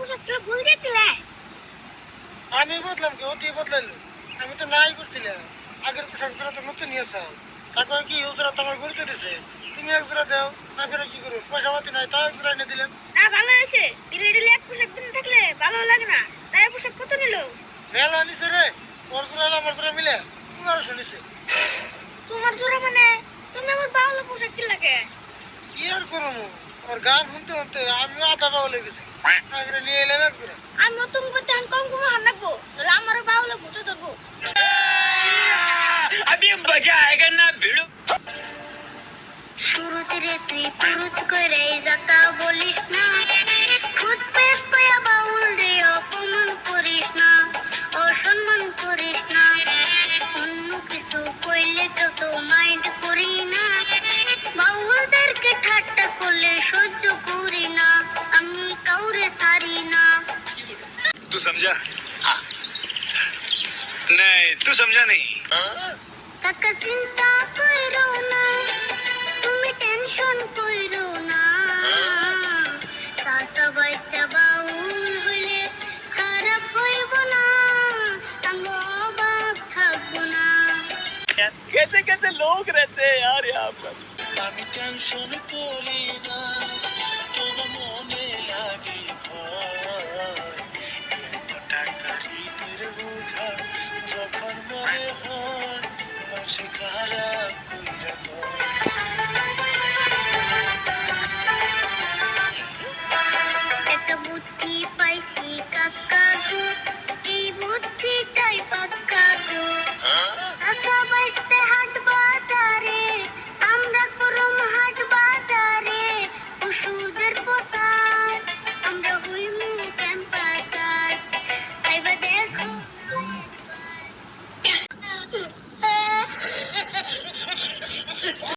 পোশাকটা ভুল দিলে আমি বদলাম কি ওটি বদলাইলো আমি তো নাই করছিলাম আগের পোশাক জোড়া তো নতুন নিয়েছ তাকে কি ওজোড়া তো আমার গুরুত্ব দিছে তুমি এক জোড়া দাও না ফেরে কি করো পয়সা পাতি নাই তাই এক জোড়া এনে দিলেন না ভালো হয়েছে দিলে দিলে এক পোশাক কিনে থাকলে ভালো লাগে না তাই পোশাক কত নিল মেলা নিছে রে ওর জোড়া আমার জোড়া মিলে 1500 নিছে তোমার জোড়া মানে তুমি আমার বাউলা পোশাক কি লাগে কি আর করবো ওর গান শুনতে শুনতে আমি আধা পাওয়া গেছি আমি নিয়ে এলাম এক জোড়া আমি তুমি বলতে কম কম হান রাখবো তাহলে আমার বাউলা বুঝে ধরবো अभी मजा आएगा ना भिड़ो শুরুতে রে তুই পুরুত করে যাতা বলিস না খুদ পেট কয়া বাউল রে অপমান করিস না অসম্মান করিস না অন্য কিছু কইলে কেউ তো মাইন্ড করি না বাউলদেরকে ঠাট্টা করলে সহ্য করি না আমি কাউরে সারি না तू समझा? हाँ। नहीं तू समझा नहीं কাকা চিন্তা কইরো না তুমি টেনশন কইরো না চাষা বাইস্তা বাউল হইলে খারাপ হইব না আঙ্গ অভাব থাকবো না कैसे कैसे लोग रहते हैं यार यहाँ पर আমি টেনশন করি না তোমার মনে